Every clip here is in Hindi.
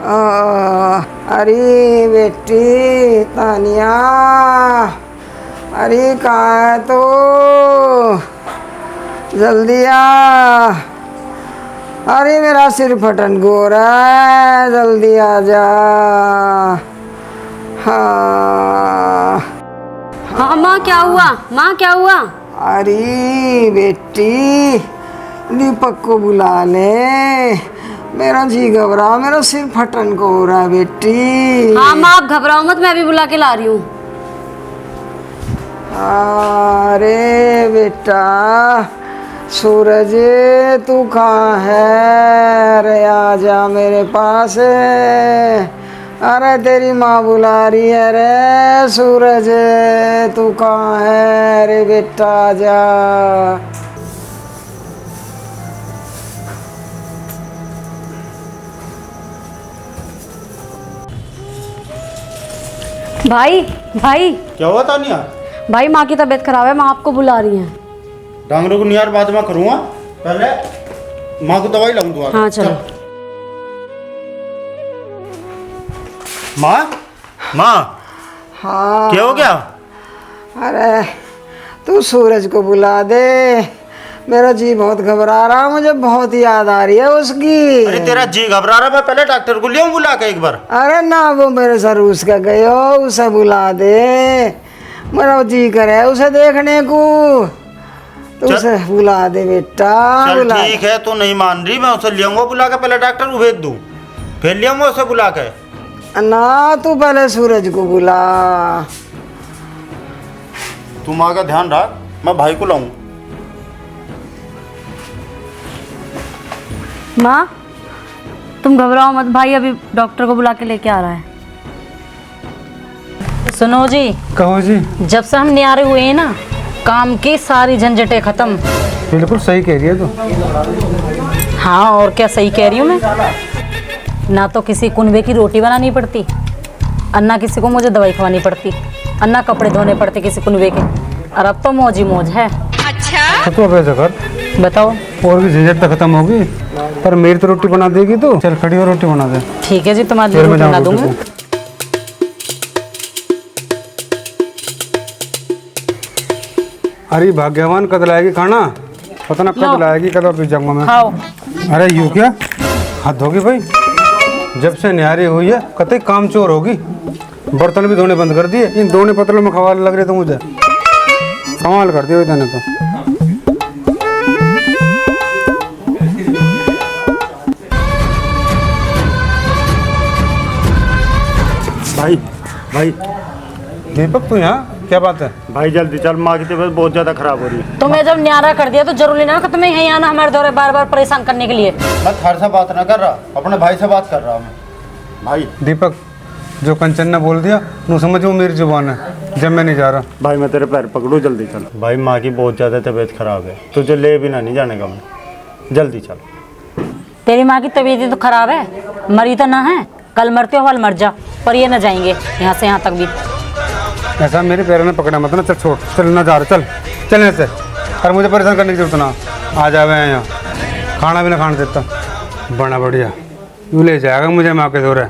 अरे बेटी तानिया, अरे कहाँ है तो, जल्दी आ। अरे मेरा सिर फटन को रहा है, जल्दी आ जा। हाँ हाँ माँ क्या हुआ? माँ क्या हुआ? अरे बेटी दीपक को बुला ले, मेरा जी घबरा, मेरा सिर फटन को हो रहा है बेटी। हाँ माँ आप घबराओ मत, मैं अभी बुला के ला रही हूँ। अरे बेटा सूरज तू कहाँ है? अरे आजा मेरे पास। अरे तेरी माँ बुला रही है रे। सूरज तू कहाँ है? अरे बेटा आजा। भाई भाई क्या हुआ तानिया? भाई माँ की तबीयत खराब है, माँ आपको बुला रही है। डांगरों को नियार बाद में करूँगा, पहले माँ को दवाई लाऊं दोबारा। हाँ चलो। माँ माँ हाँ क्या हो गया? अरे तू सूरज को बुला दे, मेरा जी बहुत घबरा रहा, मुझे बहुत याद आ रही है उसकी। अरे तेरा जी घबरा रहा, मैं पहले डॉक्टर को ले आऊं बुला के एक बार। अरे ना वो मेरे सर उसका गयो, उसे बुला दे, मेरा जी करे उसे देखने को, तो उसे बुला दे बेटा। चल बुला ठीक है, तू नहीं मान रही, मैं उसे ले आऊंगा बुला के, पहले डॉक्टर को भेज दूं, फिर ले आऊंगा उसे बुला के। ना तू पहले सूरज को बुला। तू माँ का ध्यान रख, मैं भाई को लाऊं। माँ तुम घबराओ मत, भाई अभी डॉक्टर को बुला के लेके आ रहा है। सुनो जी, कहो जी। जब से हम न्यारे हुए हैं ना, काम की सारी झंझटें खत्म। बिल्कुल सही कह रही है तू। हाँ और क्या सही कह रही हूँ मैं। ना तो किसी कुनबे की रोटी बनानी पड़ती, अन्ना किसी को मुझे दवाई खवानी पड़ती, अन्ना कपड़े धोने पड़ते किसी कुनबे के, और अब तो मौज ही मौज है। तो तू अब ऐसा कर, बताओ। और भी झंझट तो खत्म होगी, पर मेरी तो रोटी बना देगी तू। चल खड़ी हो, रोटी बना दे। ठीक है जी, तुम्हारी फिर मैं रोटी बना जाऊँ दूंगी। अरे भाग्यवान कद लाएगी खाना, पता ना कद लाएगी, कद पी जाऊंगा मैं। खाओ। अरे यूँ क्या हाथ धोगी भाई? जब से न्यारी हुई है कतई काम चोर होगी, बर्तन भी धोने बंद कर दिए, इन धोने पतलों में खवाल लग रहे तो मुझे कमाल कर दिया इतने तो। भाई भाई दीपक तू यहाँ क्या बात है? भाई जल्दी चल, माँ की तबीयत बहुत ज्यादा खराब हो रही है। तुम्हें जब न्यारा कर दिया तो जरूरी ना कि तुम्हें यहीं आना हमारे दौरे बार बार परेशान करने के लिए। मैं थार से बात ना कर रहा, अपने भाई से बात कर रहा हूँ। भाई दीपक जो कंचन ने बोल दिया नू समझ, वो मेरी जुबान है, जब मैं नहीं जा रहा। भाई मैं तेरे पैर पकड़ू, जल्दी चल। भाई माँ की बहुत ज़्यादा तबीयत खराब है, तुझे ले बिना नहीं जाने का मैं, जल्दी चल। तेरी माँ की तबीयत तो खराब है, मरी तो ना है, कल मरते हो वाल मर जा, पर ये न जाएंगे यहाँ से यहाँ तक भी। ऐसा मेरे पैरों ने पकड़ा मत ना, चल छोड़, चल ना जा रहा, चल चल ऐसे, और मुझे परेशान करने की जरूरत ना, आ जावे हैं यहाँ, खाना भी ना खाने देता, बड़ा बढ़िया यूँ ले जाएगा मुझे माँ के दौरे।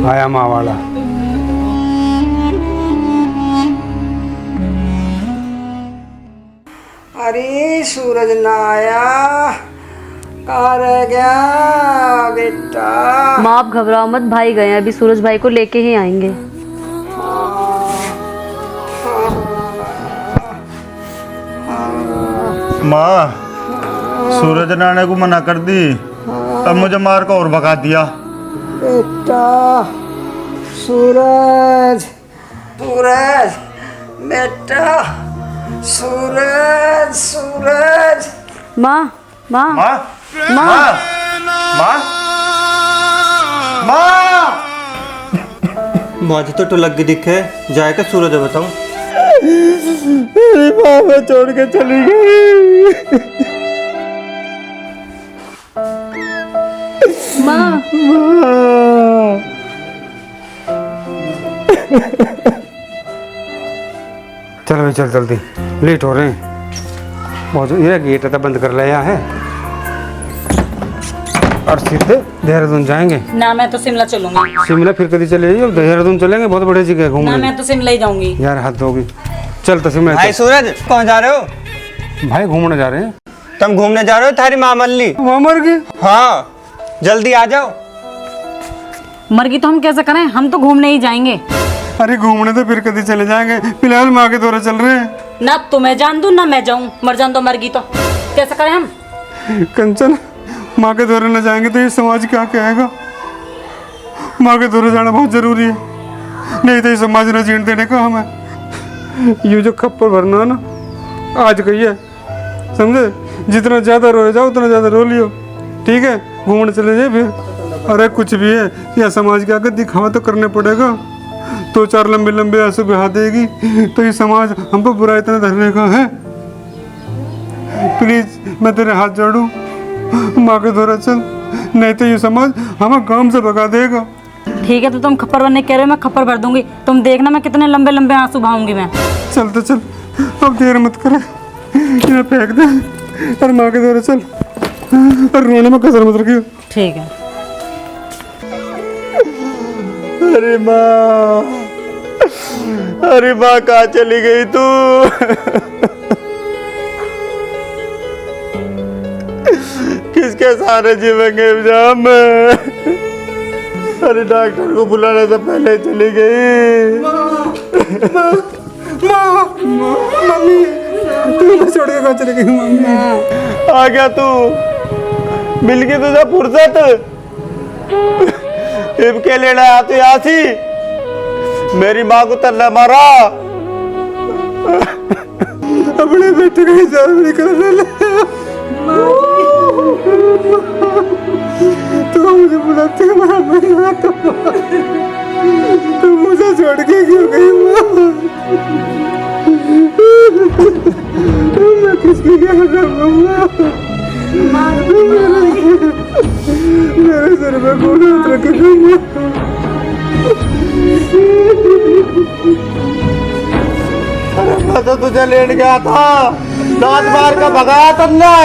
आया माँ वाला। अरे सूरज ना आया, कहाँ रह गया बेटा? माँ आप घबराओ मत, भाई गए हैं, अभी सूरज भाई को लेके ही आएंगे। माँ सूरज ने आने को मना कर दी, अब मुझे मार कर और भगा दिया। बेटा सूरज, सूरज बेटा, सूरज सूरज। माँ माँ माँ माँ माँ माँ मुझे तो लग दिखे जाएगा सूरज बताऊं। मेरी माँ मैं छोड़ के चली गई। माँ चल भाई चल जल्दी, लेट हो रहे हैं बहुत। ये गेट है बंद कर लिया है। और सीधे देहरादून जाएंगे। ना मैं तो शिमला चलूंगी। शिमला फिर कभी चले जाइए, देहरादून चलेंगे, बहुत बढ़िया जगह है ना घूमने। मैं तो शिमला ही जाऊंगी। यार हद होगी, चल तो शिमला भाई सूरज कहाँ जा रहे हो? चल। भाई घूमने जा रहे हैं। तुम घूमने जा रहे हो थारी माँ मल्ली? वहाँ मर गई। हाँ जल्दी आ जाओ। मरगी तो हम कैसे करें, हम तो घूमने ही जाएंगे। अरे घूमने तो फिर कभी चले जाएंगे, फिलहाल माँ के दौरे चल रहे हैं। ना तुम्हें जान दूं ना मैं जाऊं, मर जान तो मरगी तो कैसे करें हम। कंचन, माँ के दौरे न जाएंगे तो ये समाज क्या कहेगा। माँ के दौरे जाना बहुत जरूरी है, नहीं तो ये समाज न जीने देने का हमें। ये जो खप्पर भरना है ना, आज कही है, समझे? जितना ज़्यादा रोए जाओ उतना ज़्यादा रो लियो, ठीक है? घूमने चले जाए फिर। अरे कुछ भी है, या समाज के आगे दिखावा तो करने पड़ेगा। तो चार लंबे लंबे आंसू बहा देगी तो ये समाज हम पर बुरा इतना धरने का है। प्लीज मैं तेरे हाथ जोड़ूं, माँ के दौरा चल, नहीं तो ये समाज हमें काम से भगा देगा। ठीक है, तो तुम खप्पर बनने कह रहे हो, मैं खप्पर भर दूंगी। तुम देखना मैं कितने लंबे लंबे आंसू बहाऊंगी मैं। चल तो चल, अब देर मत करे, इन्हें फेंक दे और माँ के दौरे चल, और रोने में कसर मत रखियो। ठीक है। अरे माँ, अरे माँ कहाँ चली गई तू? किसके सहारे जीवेंगे हम? अरे डॉक्टर को बुलाने से पहले चली गई। मम्मी तू छोड़ के कहाँ चली गई? मम्मी आ गया तू, मिल गई तुझे फुर्सत। इब के लेना आती आसी, मेरी माँ को तल्ला मारा। अपने बेटे का जान निकल ले। तो मुझे बुलाते तो मुझे छोड़ के क्यों गई मैं किसकी क्या करूँगा? मेरे सर पे कौन हाथ रखेगा? अरे मैं तो तुझे लेने गया था, दांत मार का भगाया तुमने।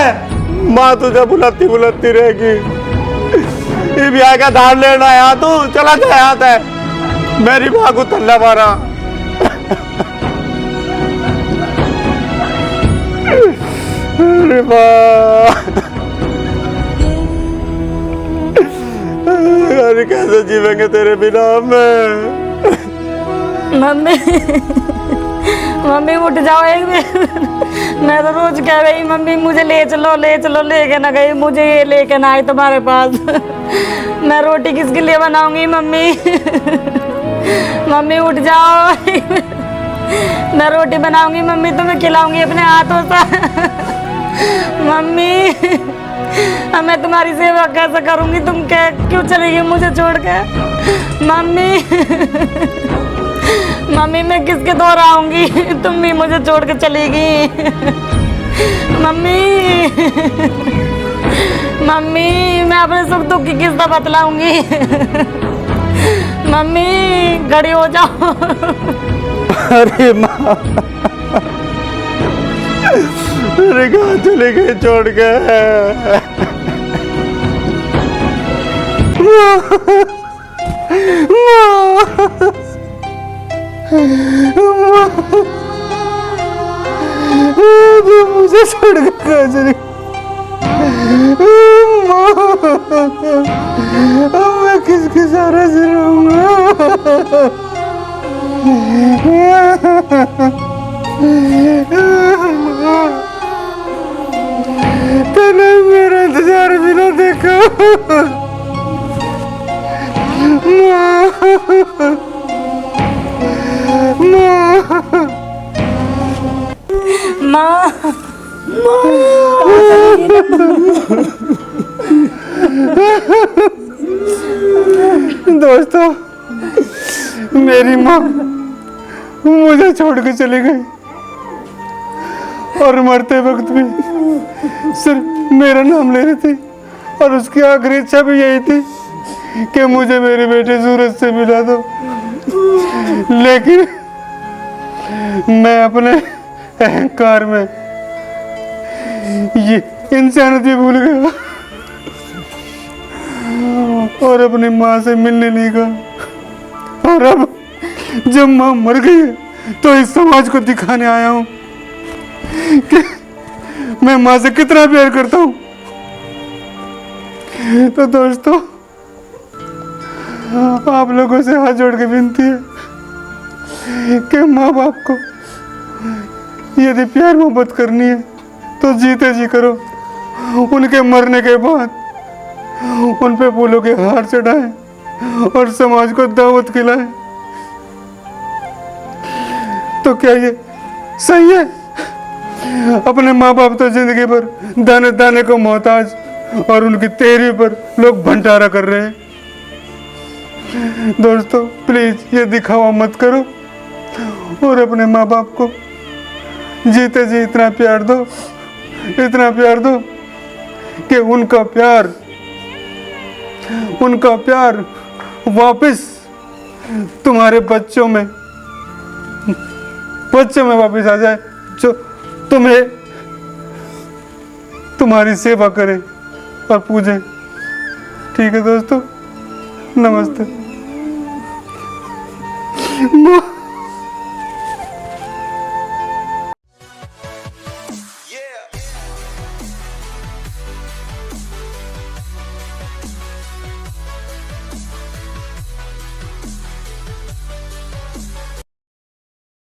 माँ तुझे बुलाती बुलाती रहेगी। ये भी आएगा धान लेना आया तू, चला जा यहाँ से। मेरी माँ को तल्ला मारा। अरे माँ, अरे कैसे जीवेंगे तेरे बिना में? मम्मी मम्मी उठ जाओ एक दिन। मैं तो रोज कह रही मम्मी मुझे ले चलो लेके ना गई, मुझे ये लेके ना आई तुम्हारे पास। मैं रोटी किसके लिए बनाऊंगी मम्मी? मम्मी उठ जाओ। मैं रोटी बनाऊंगी मम्मी, तुम्हें खिलाऊंगी अपने हाथों से। मम्मी मैं तुम्हारी सेवा कैसे करूंगी? तुम क्यों चली गई मुझे छोड़ के? मम्मी मम्मी मैं किसके दौर आऊंगी? तुम भी मुझे छोड़ के चली गई। मम्मी मम्मी मैं अपने सुख दुख की किस्सा बतलाऊंगी। मम्मी खड़ी हो जाओ। अरे माँ, अरे कहाँ चले गए छोड़ के? मुझे छोड़ के कहाँ चली? मैं किसके सहारे से रहूँगा? तूने मेरा इंतजार भी ना देखा। माँ दोस्तों, मेरी माँ मुझे छोड़ के चली गई और मरते वक्त भी सिर्फ मेरा नाम ले रही थी, और उसकी आखिरी इच्छा भी यही थी कि मुझे मेरे बेटे सूरज से मिला दो। लेकिन मैं अपने अहंकार में ये इंसानियत भी भूल गया। और अपनी माँ से मिलने नहीं गया। और अब जब माँ मर गई है तो इस समाज को दिखाने आया हूँ कि मैं माँ से कितना प्यार करता हूँ। तो दोस्तों, आप लोगों से हाथ जोड़ के विनती है कि माँ बाप को यदि प्यार मोहब्बत करनी है तो जीते जी करो। उनके मरने के बाद उन पे फूलों के हार चढ़ाएं और समाज को दावत खिलाएं। तो क्या ये सही है? अपने माँ बाप तो जिंदगी भर दाने दाने को मोहताज और उनकी तेरी पर लोग भंडारा कर रहे हैं। दोस्तों, प्लीज ये दिखावा मत करो और अपने माँ बाप को जीते जी इतना प्यार दो कि उनका प्यार वापस तुम्हारे बच्चों में वापस आ जाए, जो तुम्हें तुम्हारी सेवा करें और पूजें। ठीक है दोस्तों, नमस्ते।